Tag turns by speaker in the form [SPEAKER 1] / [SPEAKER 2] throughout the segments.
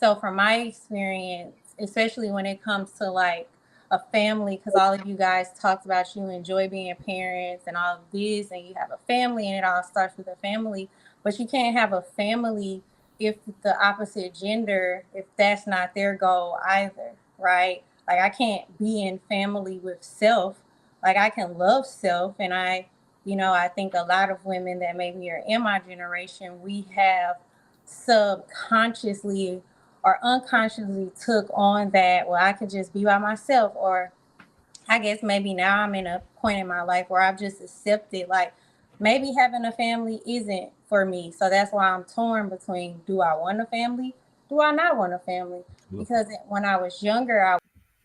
[SPEAKER 1] So from my experience, especially when it comes to like a family, because all of you guys talked about you enjoy being parents and all of this, and you have a family, and it all starts with a family. But you can't have a family if the opposite gender, if that's not their goal either, right? Like I can't be in family with self. Like I can love self, and I think a lot of women that maybe are in my generation, we have subconsciously or unconsciously took on that, well, I could just be by myself. Or I guess maybe now I'm in a point in my life where I've just accepted, like, maybe having a family isn't for me. So that's why I'm torn between, do I want a family? Do I not want a family? Because when I was younger,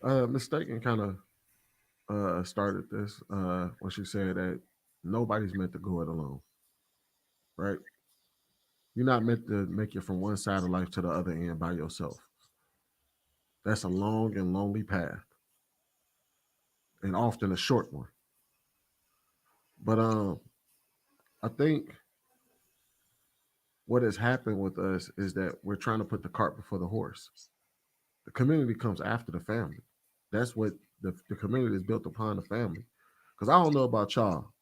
[SPEAKER 1] I
[SPEAKER 2] Mistaken kind of started this when she said that nobody's meant to go it alone, right? You're not meant to make it from one side of life to the other end by yourself. That's a long and lonely path, and often a short one. But I think what has happened with us is that we're trying to put the cart before the horse. The community comes after the family. That's what the community is built upon the family. Because I don't know about y'all.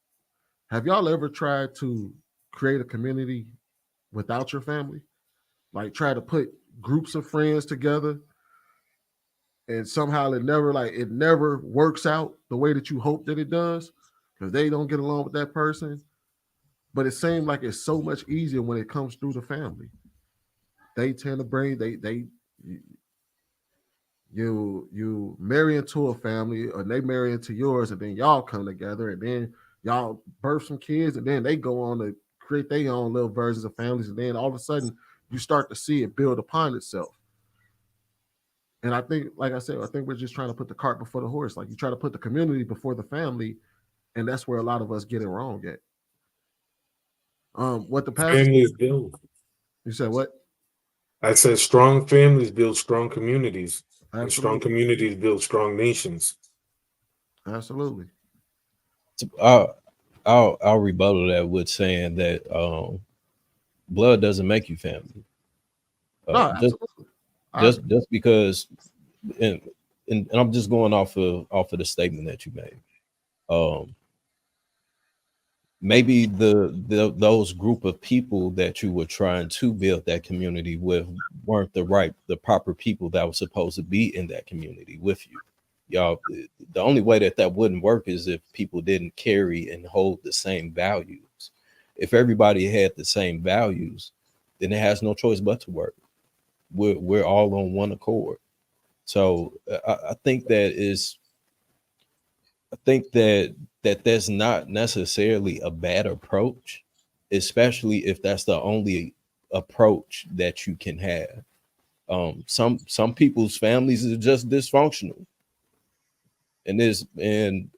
[SPEAKER 2] Have y'all ever tried to create a community without your family? Like try to put groups of friends together and somehow it never works out the way that you hope that it does because they don't get along with that person. But it seems like it's so much easier when it comes through the family. They tend to bring they you marry into a family or they marry into yours and then y'all come together and then y'all birth some kids and then they go on to create their own little versions of families and then all of a sudden you start to see it build upon itself. And I think, like I said, I think we're just trying to put the cart before the horse. Like you try to put the community before the family, and that's where a lot of us get it wrong at. What the pastor
[SPEAKER 3] Families build.
[SPEAKER 2] you said what?
[SPEAKER 3] I said strong families build strong communities, and strong
[SPEAKER 2] Absolutely,
[SPEAKER 3] communities build strong nations.
[SPEAKER 2] absolutely.
[SPEAKER 4] I'll rebuttal that with saying that blood doesn't make you family.
[SPEAKER 2] No,
[SPEAKER 4] Just
[SPEAKER 2] absolutely. I
[SPEAKER 4] just
[SPEAKER 2] agree.
[SPEAKER 4] just because, and, and I'm just going off of the statement that you made. Um, Maybe the those group of people that you were trying to build that community with weren't the proper people that were supposed to be in that community with you. Y'all, the only way that that wouldn't work is if people didn't carry and hold the same values. If everybody had the same values, then it has no choice but to work. We're all on one accord. So I think that is I think that that's not necessarily a bad approach, especially if that's the only approach that you can have. Some people's families are just dysfunctional, and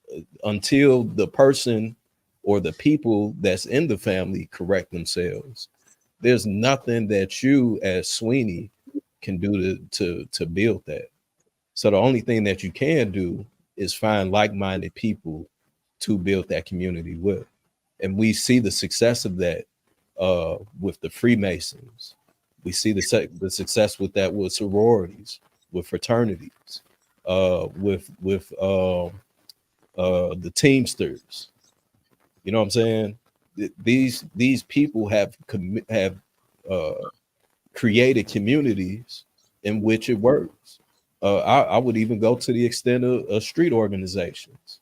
[SPEAKER 4] until the person or the people that's in the family correct themselves, there's nothing that you as Sweeney can do to build that. So the only thing that you can do is find like-minded people to build that community with. And we see the success of that with the Freemasons. We see the success with that with sororities, with fraternities, with the Teamsters. You know what I'm saying? These people have uh, created communities in which it works. I would even go to the extent of street organizations.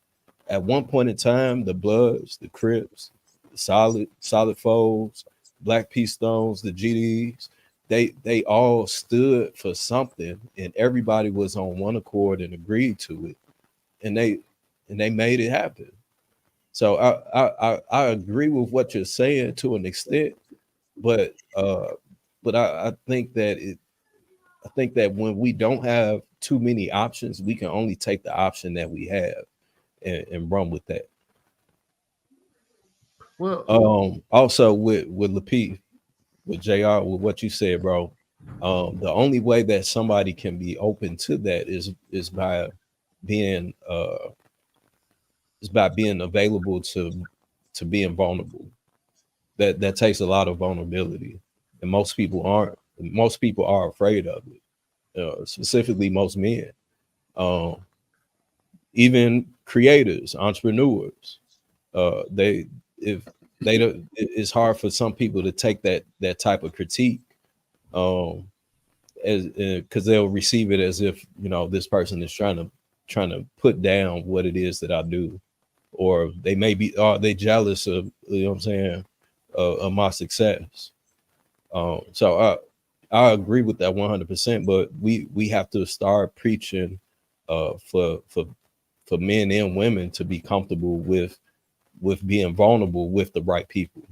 [SPEAKER 4] At one point in time, the Bloods, the Crips, the Solid Foes, Black P Stones, the GDs, they all stood for something, and everybody was on one accord and agreed to it, and they made it happen. So I agree with what you're saying to an extent, but I think that I think that when we don't have too many options, we can only take the option that we have and run with that.
[SPEAKER 2] Well,
[SPEAKER 4] Also with Lapeef, with JR, with what you said, bro. The only way that somebody can be open to that is by being being available to being vulnerable. That takes a lot of vulnerability, and most people aren't. Most people are afraid of it. specifically most men. Even creators, entrepreneurs, they if they don't, it's hard for some people to take that type of critique, as because they'll receive it as if, you know, this person is trying to put down what it is that I do, or they may be, are they jealous of, you know what I'm saying, of my success. So I agree with that 100%, but we have to start preaching for men and women to be comfortable with being vulnerable with the right people.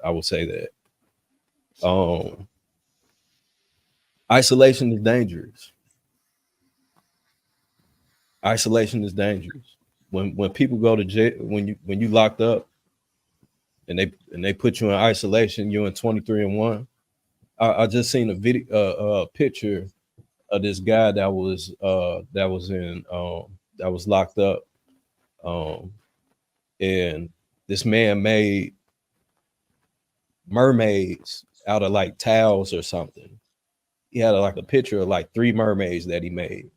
[SPEAKER 4] I would say that. Isolation is dangerous. Isolation is dangerous. When people go to jail, when you locked up and they put you in isolation, you're in 23-1. I just seen a video, picture of this guy that was locked up, and this man made mermaids out of like towels or something. He had like a picture of like 3 mermaids that he made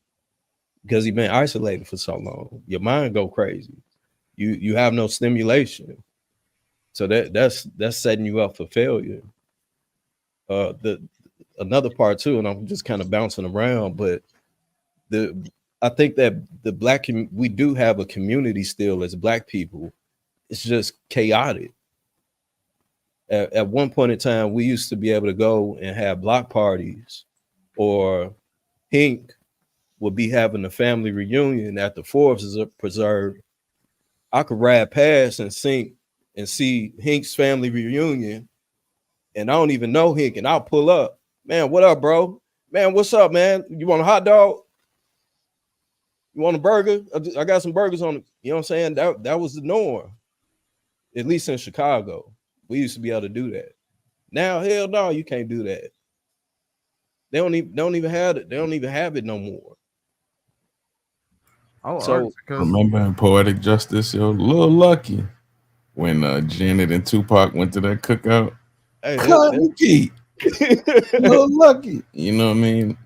[SPEAKER 4] because he'd been isolated for so long. Your mind go crazy. You have no stimulation, so that's setting you up for failure. The another part too, and I'm just kind of bouncing around, but I think that we do have a community still as Black people. It's just chaotic. At one point in time, we used to be able to go and have block parties, or Hink would be having a family reunion at the Forbes Preserve. I could ride past and see Hink's family reunion, and I don't even know Hink, and I'll pull up. Man, what up, bro? Man, what's up, man? You want a hot dog? You want a burger? I got some burgers on it. You know what I'm saying? That was the norm, at least in Chicago. We used to be able to do that. Now, hell no, you can't do that. They don't even have it. They don't even have it no more.
[SPEAKER 2] Oh,
[SPEAKER 4] so
[SPEAKER 5] remember in Poetic Justice, yo, Lil Lucky, when Janet and Tupac went to that cookout. Hey, Lil Lucky. You know what I mean?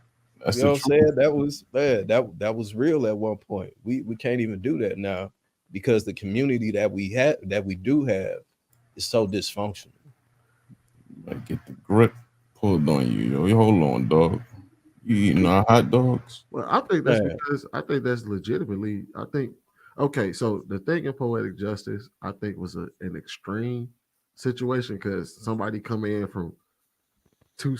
[SPEAKER 4] That's you know what I'm saying? That was bad. That was real at one point. We can't even do that now because the community that we do have is so dysfunctional.
[SPEAKER 5] Like, get the grip pulled on you, yo. Hold on, dog. You eating our hot dogs?
[SPEAKER 2] Well, I think that's because I think that's legitimately. I think okay. So the thing in Poetic Justice, I think, was an extreme situation because somebody coming in from 3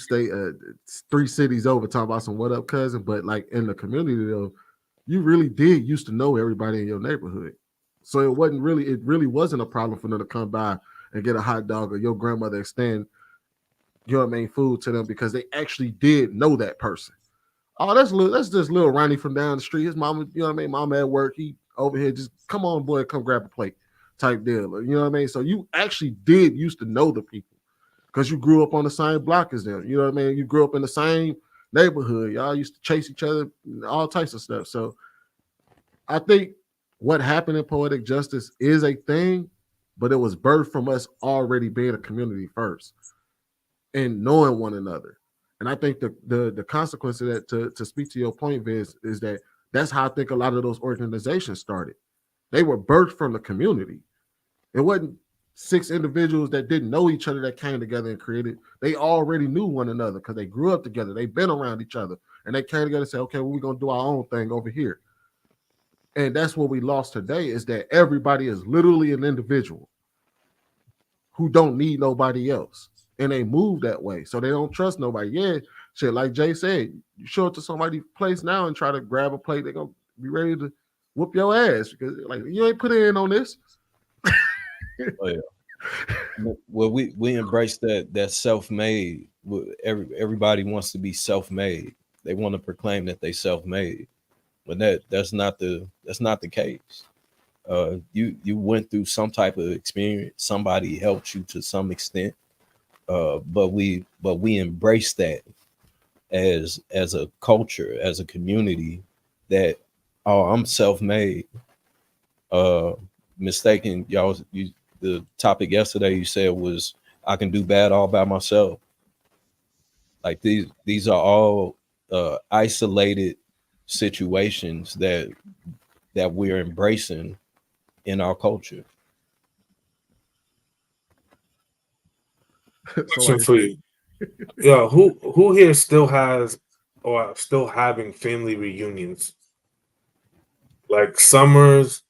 [SPEAKER 2] cities over talking about some what up cousin, but like in the community though, you really did used to know everybody in your neighborhood, so it really wasn't a problem for them to come by and get a hot dog or your grandmother extend your main food to them because they actually did know that person. Oh, that's just little Ronnie from down the street. His mama, you know what I mean? Mama at work. He over here, just come on, boy, come grab a plate type deal. You know what I mean? So you actually did used to know the people because you grew up on the same block as them. You know what I mean? You grew up in the same neighborhood. Y'all used to chase each other, all types of stuff. So I think what happened in Poetic Justice is a thing, but it was birthed from us already being a community first and knowing one another. And I think the consequence of that, to speak to your point, Vince, is that that's how I think a lot of those organizations started. They were birthed from the community. It wasn't 6 individuals that didn't know each other that came together and created. They already knew one another because they grew up together. They've been around each other. And they came together and said, okay, well, we're going to do our own thing over here. And that's what we lost today is that everybody is literally an individual who don't need nobody else. And they move that way. So they don't trust nobody. Yeah, shit, like Jay said, you show up to somebody's place now and try to grab a plate, they're going to be ready to whoop your ass because like you ain't put in on this.
[SPEAKER 4] Oh, yeah. Well, we embrace that self-made. Everybody wants to be self-made. They want to proclaim that they self-made, but that's not the case. You went through some type of experience. Somebody helped you to some extent, but we embrace that as a culture, as a community. That I'm self-made. Mistaken, y'all. The topic yesterday you said was I can do bad all by myself. Like these are all isolated situations that we're embracing in our culture.
[SPEAKER 3] Question for you. Yeah, who here still has or still having family reunions? Like summers,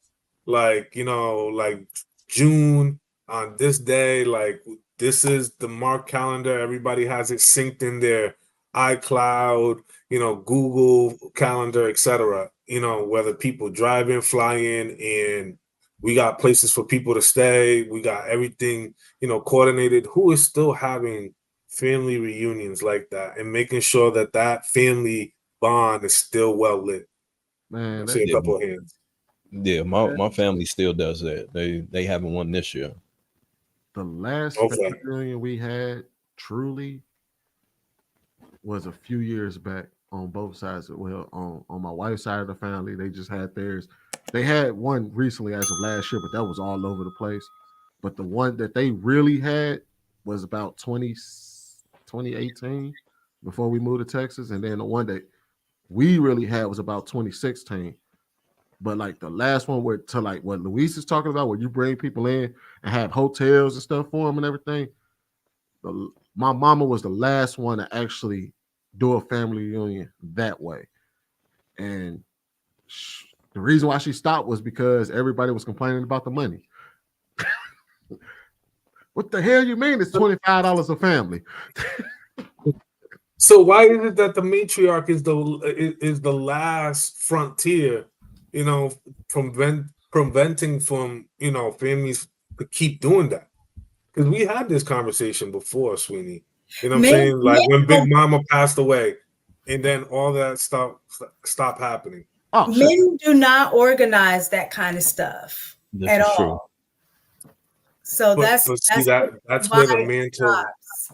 [SPEAKER 3] like like June on this day, like this is the mark calendar. Everybody has it synced in their iCloud, Google Calendar, etc. Whether people drive in, fly in, and we got places for people to stay. We got everything, coordinated. Who is still having family reunions like that and making sure that that family bond is still well lit?
[SPEAKER 2] Man,
[SPEAKER 3] I see a
[SPEAKER 4] Yeah,
[SPEAKER 3] couple of hands.
[SPEAKER 4] yeah. My family still does that. They haven't won this year.
[SPEAKER 2] the last
[SPEAKER 3] Okay.
[SPEAKER 2] family reunion we had truly was a few years back on both sides. Well, on my wife's side of the family, they just had theirs. They had one recently as of last year, but that was all over the place. But the one that they really had was about 2018 before we moved to Texas. And then the one that we really had was about 2016. But like the last one where to like what Luis is talking about, where you bring people in and have hotels and stuff for them and everything. My mama was the last one to actually do a family reunion that way. And the reason why she stopped was because everybody was complaining about the money. What the hell you mean it's $25 a family?
[SPEAKER 3] So why is it that the matriarch is the last frontier, preventing from families to keep doing that? Because we had this conversation before, Sweeney. You know what I'm saying? Like when Big Mama passed away, and then all that stopped happening.
[SPEAKER 2] Oh,
[SPEAKER 6] men do not organize that kind of stuff at all. True. So that's
[SPEAKER 3] where the mantle.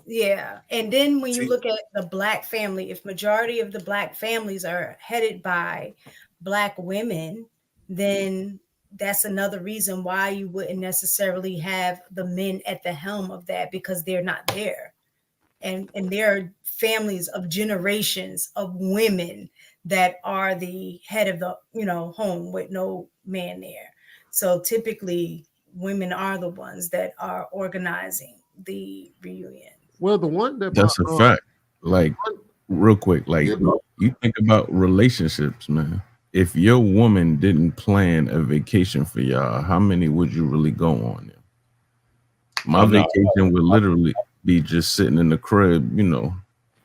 [SPEAKER 6] Yeah, and then when you look at the Black family, if majority of the Black families are headed by Black women, then that's another reason why you wouldn't necessarily have the men at the helm of that, because they're not there. And there are families of generations of women that are the head of the home with no man there. So typically women are the ones that are organizing the reunion.
[SPEAKER 2] Well, the one
[SPEAKER 5] that's a fact. Like real quick, like you think about relationships, man. If your woman didn't plan a vacation for y'all, how many would you really go on? My vacation would literally be just sitting in the crib,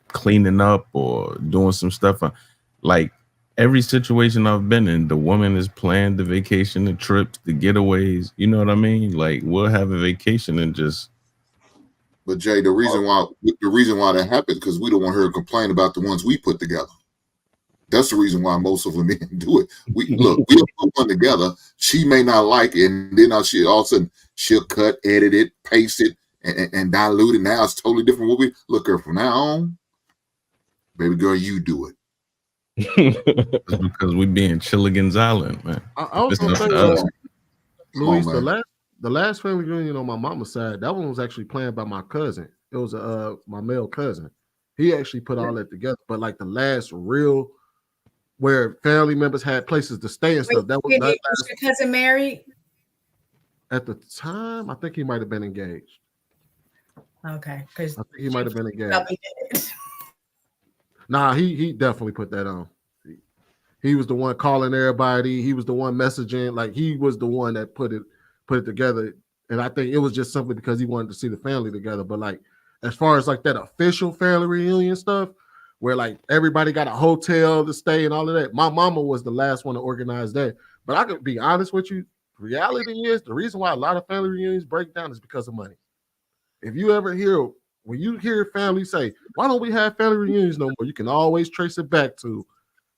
[SPEAKER 5] cleaning up or doing some stuff. Like every situation I've been in, the woman has planned the vacation, the trips, the getaways. You know what I mean? Like we'll have a vacation and just.
[SPEAKER 7] But Jay, the reason why that happens because we don't want her to complain about the ones we put together. That's the reason why most of the men do it. We'll put one together. She may not like it, and then all of a sudden she'll cut, edit it, paste it, and dilute it. Now it's totally different. What we look her from now on, baby girl, you do
[SPEAKER 5] it. Because we be in Chilligan's Island, man.
[SPEAKER 2] I was gonna say, Luis, the last family reunion on my mama's side, that one was actually planned by my cousin. It was my male cousin. He actually put all that together. But like the last real where family members had places to stay and stuff. That was
[SPEAKER 6] was your cousin married?
[SPEAKER 2] At the time, I think he might have been engaged.
[SPEAKER 6] Okay, because
[SPEAKER 2] I think he might have been engaged. Nah, he definitely put that on. He was the one calling everybody. He was the one messaging. Like he was the one that put it together. And I think it was just simply because he wanted to see the family together. But like as far as like that official family reunion stuff, where like everybody got a hotel to stay and all of that. My mama was the last one to organize that. But I could be honest with you. Reality is the reason why a lot of family reunions break down is because of money. If you ever hear, when you hear family say, why don't we have family reunions no more? You can always trace it back to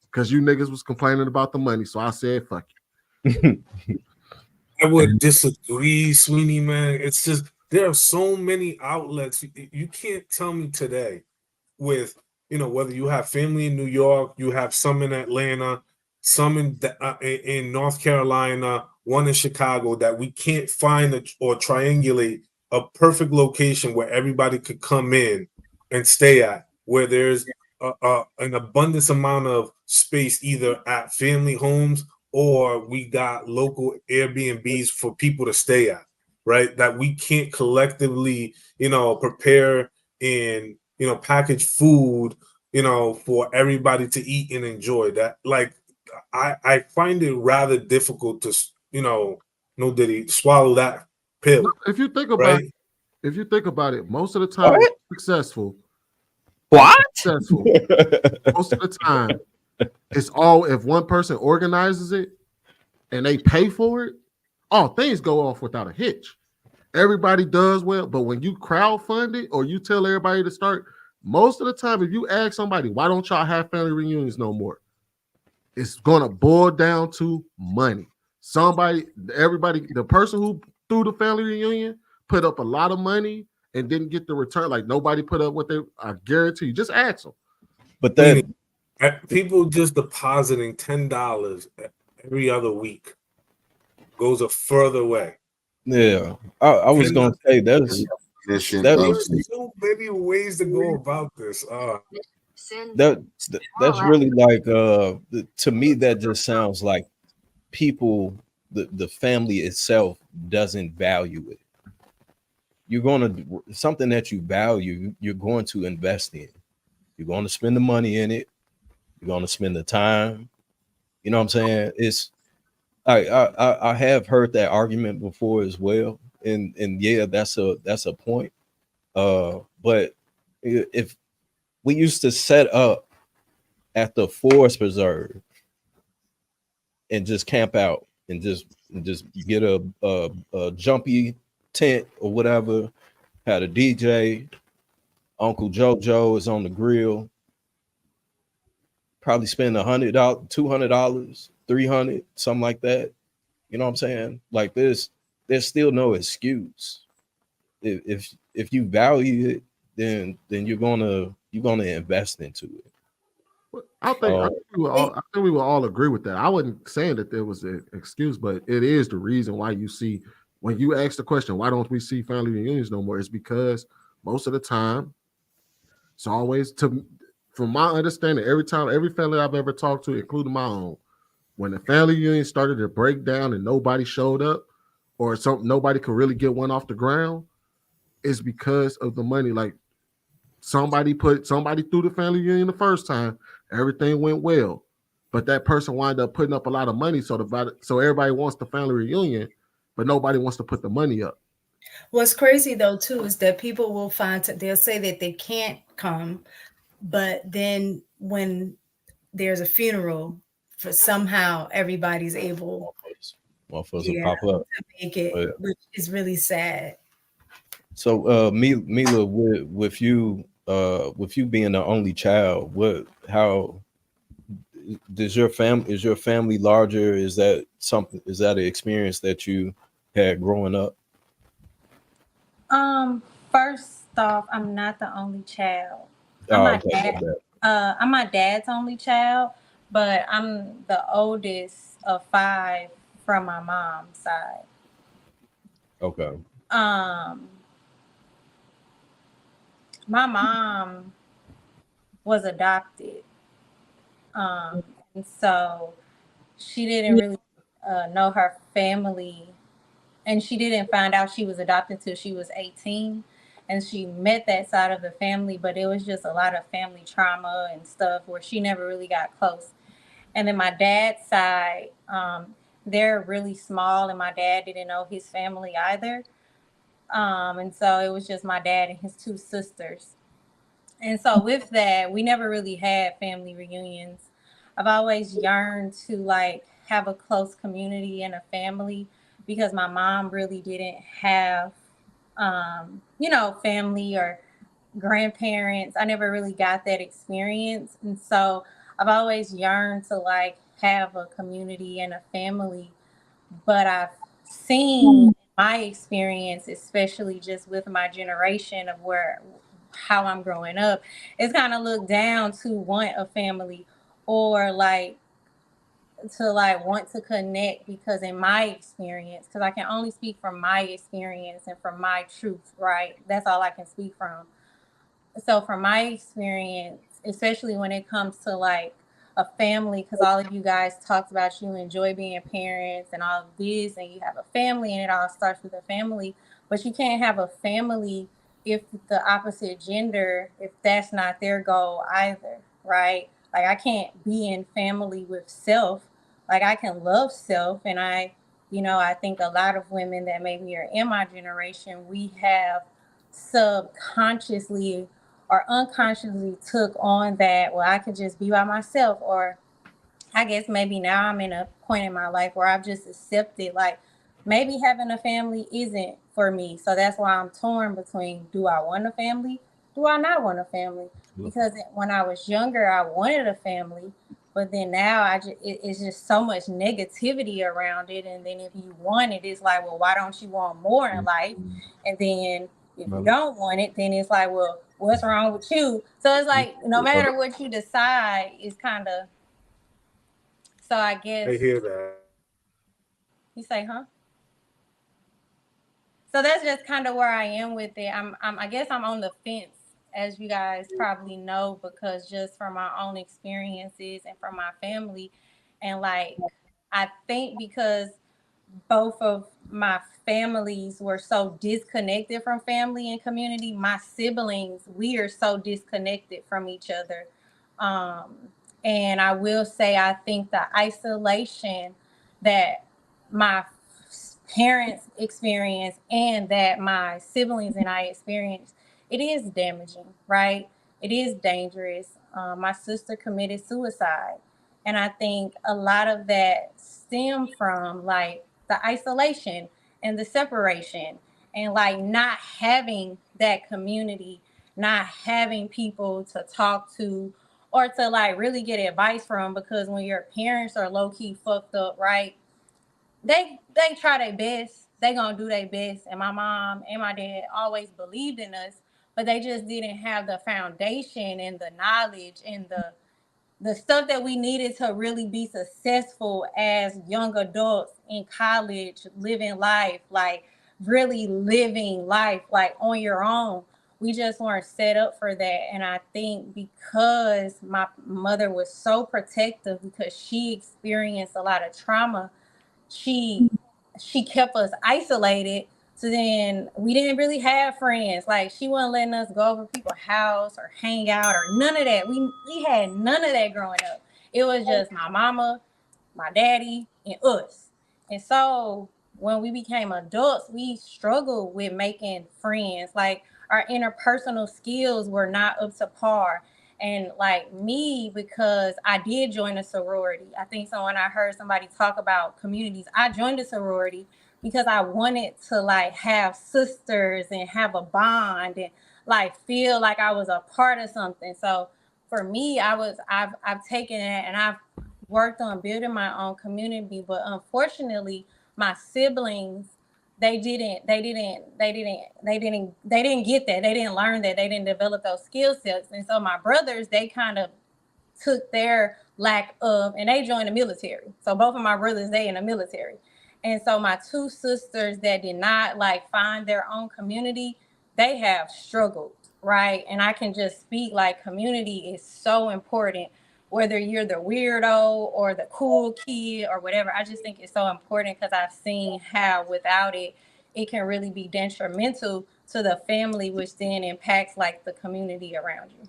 [SPEAKER 2] because you niggas was complaining about the money. So I said, fuck you.
[SPEAKER 3] I would disagree, Sweeney, man. It's just, there are so many outlets. You can't tell me today with, whether you have family in New York, you have some in Atlanta, some in North Carolina, one in Chicago, that we can't find or triangulate a perfect location where everybody could come in and stay at, where there's an abundance amount of space either at family homes or we got local Airbnbs for people to stay at, right? That we can't collectively, prepare and, package food, for everybody to eat and enjoy that. Like, I find it rather difficult to, no Diddy, swallow that pill,
[SPEAKER 2] If you think about
[SPEAKER 3] right?
[SPEAKER 2] it, most of the time
[SPEAKER 4] What?
[SPEAKER 2] successful.
[SPEAKER 8] What?
[SPEAKER 2] Successful. Most of the time, it's all if one person organizes it and they pay for it, things go off without a hitch. Everybody does well, but when you crowdfund it or you tell everybody to start, most of the time, if you ask somebody, why don't y'all have family reunions no more? It's gonna boil down to money. Everybody, the person who threw the family reunion put up a lot of money and didn't get the return. Like nobody put up what I guarantee you. Just ask them.
[SPEAKER 4] But then
[SPEAKER 3] people just depositing $10 every other week goes a further way.
[SPEAKER 4] yeah, I was gonna say there's
[SPEAKER 3] so many ways to go about this.
[SPEAKER 4] That's really like to me that just sounds like people the family itself doesn't value it. You're going to something that you value, you're going to invest in. You're going to spend the money in it. You're going to spend the time. You know what I'm saying? It's I have heard that argument before as well, and yeah, that's a point. But if we used to set up at the forest preserve and just camp out and just get a jumpy tent or whatever, had a DJ, Uncle JoJo is on the grill, probably spend $100, $200, $300, something like that. You know what I'm saying? Like there's still no excuse. If you value it, then you're gonna invest into it.
[SPEAKER 2] I think we will all agree with that. I wasn't saying that there was an excuse, but it is the reason why you see when you ask the question, why don't we see family reunions no more? It's because most of the time, it's always from my understanding, every family I've ever talked to, including my own, when the family reunion started to break down and nobody showed up, or nobody could really get one off the ground, it's because of the money. Like somebody threw the family reunion the first time, everything went well, but that person wound up putting up a lot of money, so everybody wants the family reunion, but nobody wants to put the money up.
[SPEAKER 6] What's crazy though too is that people will they'll say that they can't come, but then when there's a funeral, for somehow everybody's able
[SPEAKER 4] pop up
[SPEAKER 6] to make it, which is really sad.
[SPEAKER 4] So Mila, with you being the only child, how is your family larger? Is that an experience that you had growing up?
[SPEAKER 1] First off, I'm not the only child.
[SPEAKER 4] I'm
[SPEAKER 1] my dad's only child, but I'm the oldest of 5 from my mom's side.
[SPEAKER 4] Okay.
[SPEAKER 1] My mom was adopted. And so she didn't really know her family, and she didn't find out she was adopted until she was 18. And she met that side of the family, but it was just a lot of family trauma and stuff where she never really got close. And then my dad's side, they're really small, and my dad didn't know his family either. And so it was just my dad and his 2 sisters. And so with that, we never really had family reunions. I've always yearned to have a close community and a family, because my mom really didn't have, family or grandparents. I never really got that experience. And so I've always yearned to have a community and a family. But I've seen my experience, especially just with my generation of how I'm growing up, it's kind of looked down to want a family, or to want to connect, because in my experience, because I can only speak from my experience and from my truth, right? That's all I can speak from. So from my experience, especially when it comes to like a family, because all of you guys talked about you enjoy being parents and all of this, and you have a family, and it all starts with a family. But you can't have a family if the opposite gender, if that's not their goal either, right? Like I can't be in family with self. Like I can love self, and I think a lot of women that maybe are in my generation, we have subconsciously or unconsciously took on that, well, I could just be by myself. Or I guess maybe now I'm in a point in my life where I've just accepted, like, maybe having a family isn't for me. So that's why I'm torn between, do I want a family? Do I not want a family? Because when I was younger, I wanted a family. But then now it's just so much negativity around it. And then if you want it, it's like, well, why don't you want more in life? And then if you don't want it, then it's like, well, what's wrong with you? So it's like, no matter what you decide, it's kind of, so I guess
[SPEAKER 3] I hear that.
[SPEAKER 1] you say, huh? So that's just kind of where I am with it. I guess I'm on the fence, as you guys probably know, because just from my own experiences and from my family, and like I think because both of my families were so disconnected from family and community, my siblings, we are so disconnected from each other. Um, and I will say, I think the isolation that my parents experience and that my siblings and I experience, it is damaging, right? It is dangerous. My sister committed suicide. And I think a lot of that stemmed from like the isolation and the separation and like not having that community, not having people to talk to or to like really get advice from, because when your parents are low key fucked up, right? They try their best. They gonna do their best. And my mom and my dad always believed in us, but they just didn't have the foundation and the knowledge and the stuff that we needed to really be successful as young adults in college, living life, like really living life, like on your own. We just weren't set up for that. And I think because my mother was so protective, because she experienced a lot of trauma, she she kept us isolated. So then we didn't really have friends. Like she wasn't letting us go over people's house or hang out or none of that. We had none of that growing up. It was just my mama, my daddy, and us. And so when we became adults, we struggled with making friends. Like our interpersonal skills were not up to par. And like me, because I did join a sorority. I think so when I heard somebody talk about communities, I joined a sorority because I wanted to like have sisters and have a bond and like feel like I was a part of something. So for me, I've taken it and I've worked on building my own community, but unfortunately, my siblings, they didn't get that. They didn't learn that. They didn't develop those skill sets. And so my brothers, they kind of took their lack of, and they joined the military. So both of my brothers, they in the military. And so my two sisters that did not like find their own community, they have struggled, right? And I can just speak like community is so important, whether you're the weirdo or the cool kid or whatever. I just think it's so important because I've seen how without it, it can really be detrimental to the family, which then impacts like the community around you.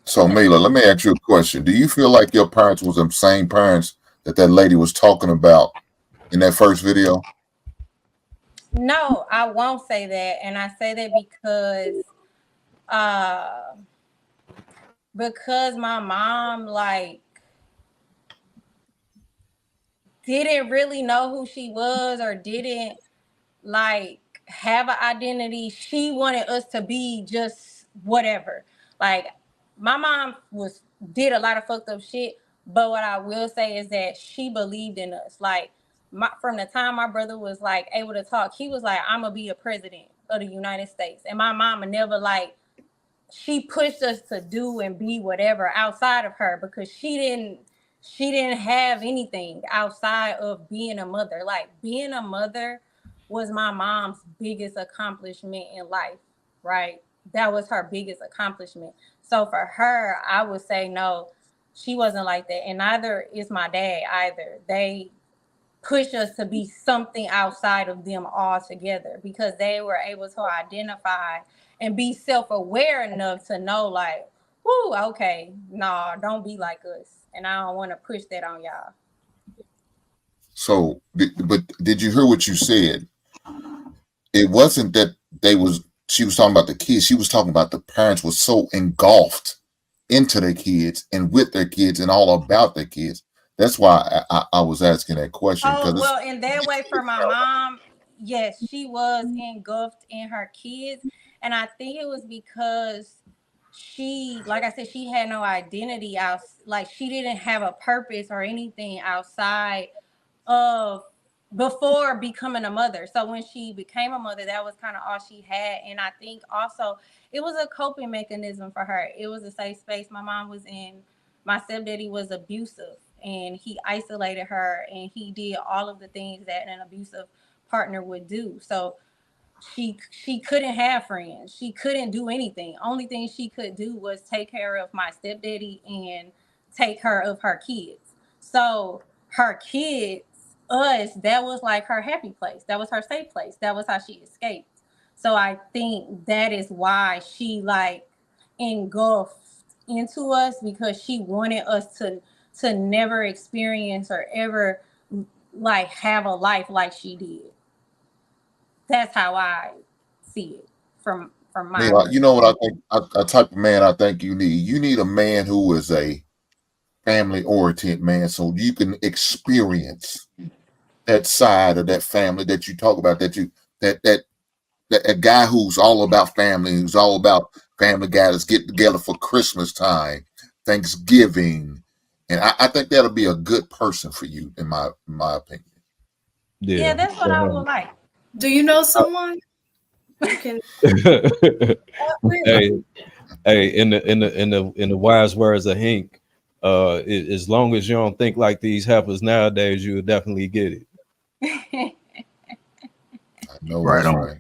[SPEAKER 7] So, Mila, let me ask you a question. Do you feel like your parents was the same parents that lady was talking about in that first video?
[SPEAKER 1] No, I won't say that. And I say that uh because my mom like didn't really know who she was or didn't like have an identity. She wanted us to be just whatever. Like my mom did a lot of fucked up shit, but what I will say is that she believed in us. Like from the time my brother was like able to talk, he was like, I'm gonna be a president of the United States. And my mama never like, she pushed us to do and be whatever outside of her, because she didn't have anything outside of being a mother. Like being a mother was my mom's biggest accomplishment in life, right? That was her biggest accomplishment. So for her, I would say no, she wasn't like that. And neither is my dad either. They push us to be something outside of them altogether because they were able to identify and be self-aware enough to know like, whoo, okay, nah, don't be like us. And I don't want to push that on y'all.
[SPEAKER 7] So, but did you hear what you said? It wasn't that she was talking about the kids. She was talking about the parents were so engulfed into their kids and with their kids and all about their kids. That's why I was asking that question.
[SPEAKER 1] Oh, well, in that way for my mom, yes, she was engulfed in her kids. And I think it was because she, like I said, she had no identity out, like she didn't have a purpose or anything outside of before becoming a mother. So when she became a mother, that was kind of all she had. And I think also it was a coping mechanism for her. It was a safe space. My mom was in, my stepdaddy was abusive and he isolated her and he did all of the things that an abusive partner would do. So she couldn't have friends. She couldn't do anything. Only thing she could do was take care of my stepdaddy and take care of her kids. So her kids, us, that was like her happy place. That was her safe place. That was how she escaped. So I think that is why she like engulfed into us because she wanted us to never experience or ever like have a life like she did. That's how I see it from my
[SPEAKER 7] Man, you know what I think? A type of man I think you need. You need a man who is a family oriented man, so you can experience that side of that family that you talk about. That a guy who's all about family, who's all about family guys get together for Christmas time, Thanksgiving, and I think that'll be a good person for you, in my opinion.
[SPEAKER 1] Yeah, that's what I would like.
[SPEAKER 6] Do you know someone you can?
[SPEAKER 4] Hey, in the wise words of Hank, as long as you don't think like these heifers nowadays, you'll definitely get it.
[SPEAKER 7] I know
[SPEAKER 5] Right
[SPEAKER 7] that's
[SPEAKER 5] on.
[SPEAKER 7] right.